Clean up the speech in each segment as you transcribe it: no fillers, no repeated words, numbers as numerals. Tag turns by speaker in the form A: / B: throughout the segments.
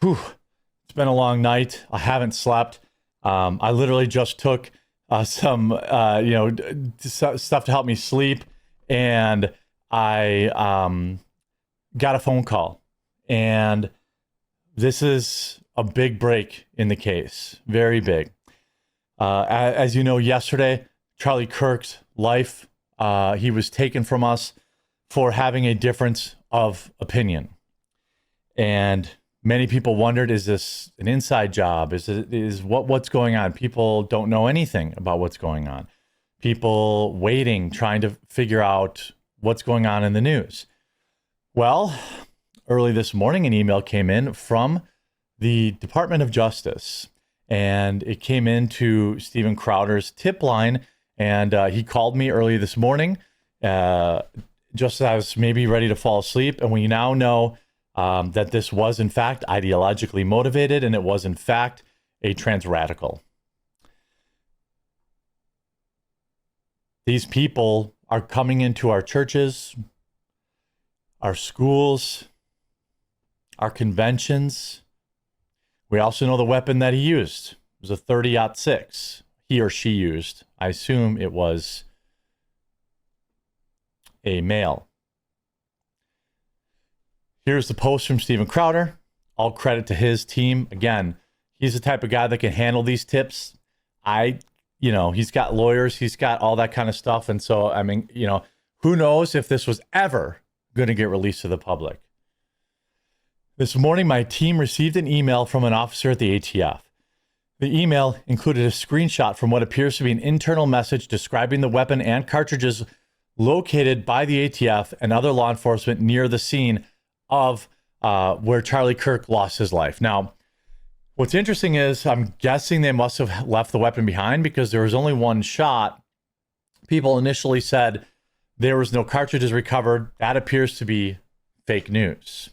A: Whew, it's been a long night. I haven't slept. I literally just took some, stuff to help me sleep, and I got a phone call, and this is a big break in the case, very big. As you know, yesterday, Charlie Kirk's life, he was taken from us for having a difference of opinion, and many people wondered, is this an inside job? What's going on? People don't know anything about what's going on. People waiting, trying to figure out what's going on in the news. Well, early this morning, an email came in from the Department of Justice, and it came into Steven Crowder's tip line, and he called me early this morning, just as I was maybe ready to fall asleep, and we now know that this was, in fact, ideologically motivated, and it was, in fact, a trans radical. These people are coming into our churches, our schools, our conventions. We also know the weapon that he used. It was a 30-06. He or she used. I assume it was a male. Here's the post from Steven Crowder. All credit to his team. Again, he's the type of guy that can handle these tips. He's got lawyers, he's got all that kind of stuff. And so, who knows if this was ever going to get released to the public. This morning, my team received an email from an officer at the ATF. The email included a screenshot from what appears to be an internal message describing the weapon and cartridges located by the ATF and other law enforcement near the scene of where Charlie Kirk lost his life. Now, what's interesting is I'm guessing they must have left the weapon behind because there was only one shot. People initially said there was no cartridges recovered. That appears to be fake news.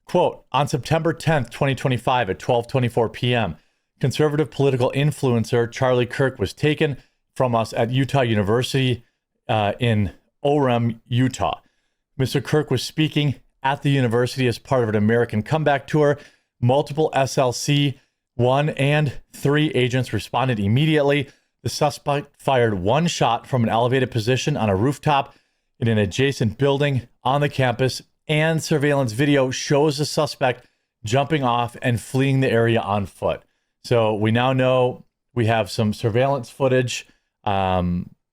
A: Quote, on September 10th, 2025 at 12:24 p.m., conservative political influencer Charlie Kirk was taken from us at Utah University in Orem, Utah. Mr. Kirk was speaking at the university as part of an American comeback tour. Multiple SLC 1 and 3 agents responded immediately. The suspect fired one shot from an elevated position on a rooftop in an adjacent building on the campus, and surveillance video shows the suspect jumping off and fleeing the area on foot. So we now know we have some surveillance footage.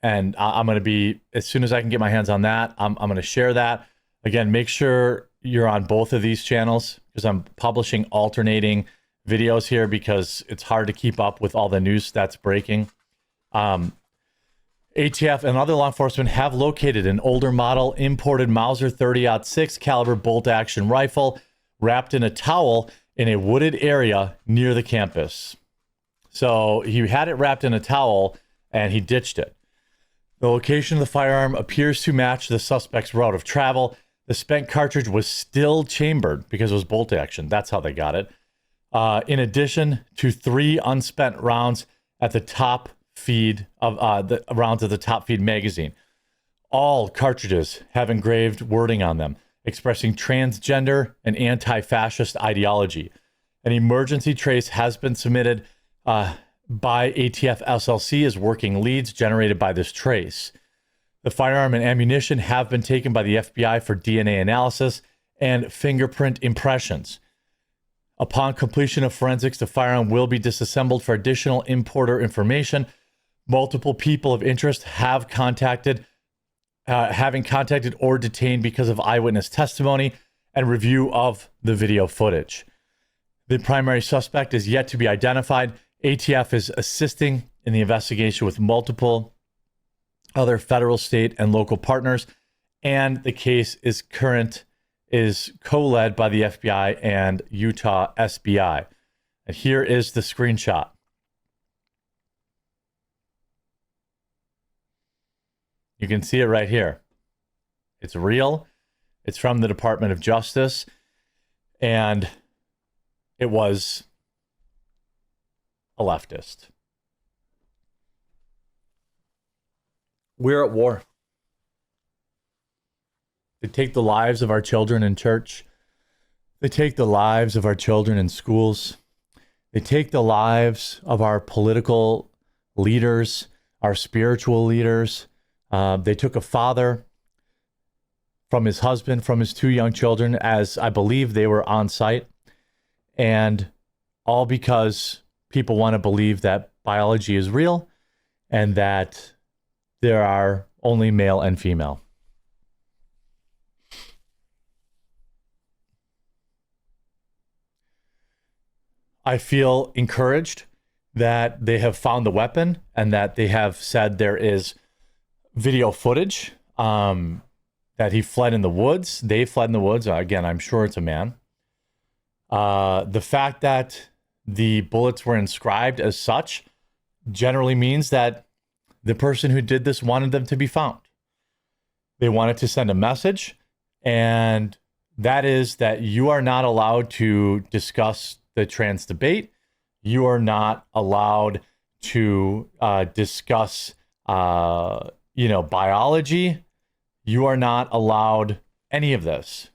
A: And I'm going to be, as soon as I can get my hands on that, I'm going to share that. Again, make sure you're on both of these channels because I'm publishing alternating videos here because it's hard to keep up with all the news that's breaking. ATF and other law enforcement have located an older model imported Mauser 30-06 caliber bolt-action rifle wrapped in a towel in a wooded area near the campus. So he had it wrapped in a towel and he ditched it. The location of the firearm appears to match the suspect's route of travel. The spent cartridge was still chambered because it was bolt action. That's how they got it. In addition to 3 unspent rounds at the top feed of the rounds of the top feed magazine. All cartridges have engraved wording on them expressing transgender and anti-fascist ideology. An emergency trace has been submitted by ATF SLC as working leads generated by this trace. The firearm and ammunition have been taken by the FBI for DNA analysis and fingerprint impressions. Upon completion of forensics, the firearm will be disassembled for additional importer information. Multiple people of interest have having contacted or detained because of eyewitness testimony and review of the video footage. The primary suspect is yet to be identified. ATF is assisting in the investigation with multiple other federal, state, and local partners, and the case is co-led by the FBI and Utah SBI. And here is the screenshot. You can see it right here. It's real. It's from the Department of Justice, and it was a leftist. We're at war. They take the lives of our children in church. They take the lives of our children in schools. They take the lives of our political leaders, our spiritual leaders. They took a father from his husband, from his 2 young children, as I believe they were on site. And all because people want to believe that biology is real and that there are only male and female. I feel encouraged that they have found the weapon and that they have said there is video footage, that he fled in the woods. They fled in the woods. Again, I'm sure it's a man. The fact that the bullets were inscribed as such generally means that the person who did this wanted them to be found. They wanted to send a message, and that is that you are not allowed to discuss the trans debate. You are not allowed to discuss, biology. You are not allowed any of this.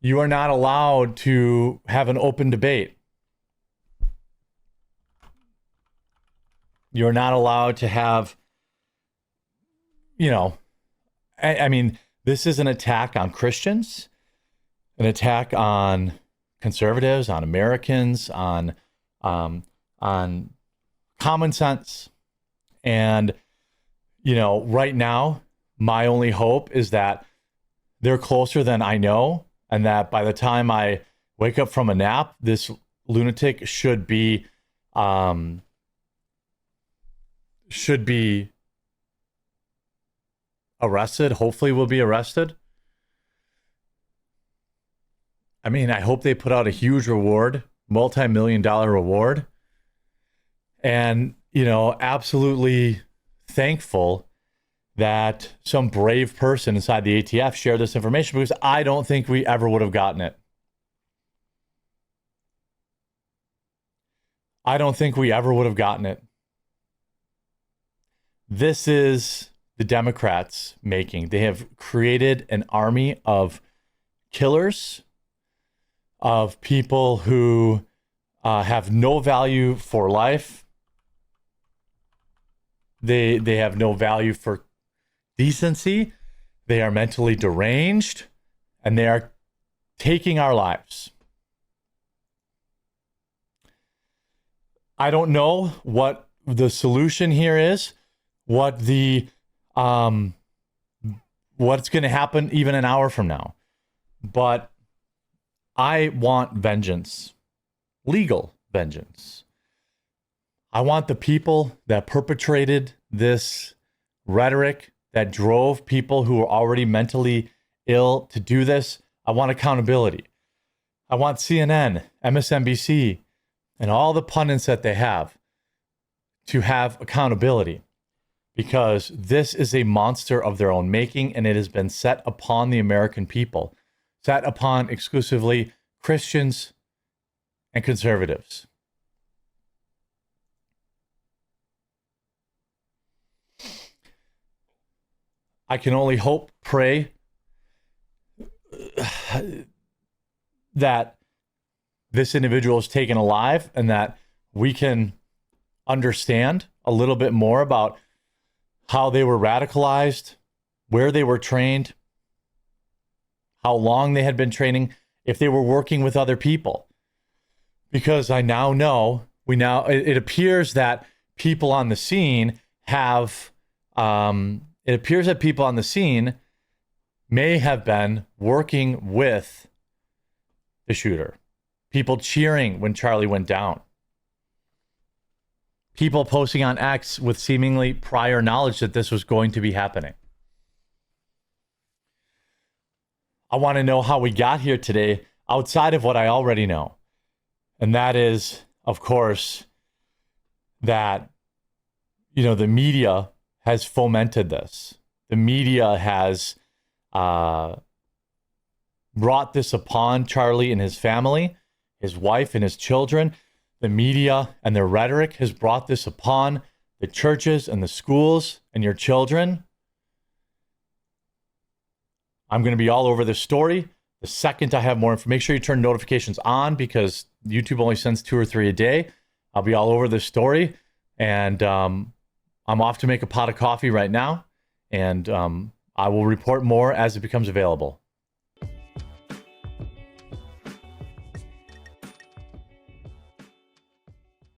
A: You are not allowed to have an open debate. You're not allowed to have, I mean, this is an attack on Christians, an attack on conservatives, on Americans, on common sense. And, right now, my only hope is that they're closer than I know, and that by the time I wake up from a nap, this lunatic should be arrested. Hopefully will be arrested. I mean, I hope they put out a huge reward, multi-million-dollar reward. And, absolutely thankful that some brave person inside the ATF shared this information, because I don't think we ever would have gotten it. I don't think we ever would have gotten it. This is the Democrats making. They have created an army of killers, of people who have no value for life. They have no value for decency. They are mentally deranged, and they are taking our lives. I don't know what the solution here is, what's going to happen even an hour from now. But I want vengeance, legal vengeance. I want the people that perpetrated this rhetoric, that drove people who are already mentally ill to do this. I want accountability. I want CNN, MSNBC, and all the pundits that they have to have accountability, because this is a monster of their own making, and it has been set upon the American people, set upon exclusively Christians and conservatives. I can only hope, pray that this individual is taken alive, and that we can understand a little bit more about how they were radicalized, where they were trained, how long they had been training, if they were working with other people. Because I now know, it appears that people on the scene may have been working with the shooter. People cheering when Charlie went down. People posting on X with seemingly prior knowledge that this was going to be happening. I want to know how we got here today outside of what I already know. And that is, of course, that, the media has fomented this. The media has brought this upon Charlie and his family, his wife and his children. The media and their rhetoric has brought this upon the churches and the schools and your children. I'm going to be all over this story. The second I have more information, make sure you turn notifications on because YouTube only sends 2 or 3 a day. I'll be all over this story. And I'm off to make a pot of coffee right now. And I will report more as it becomes available.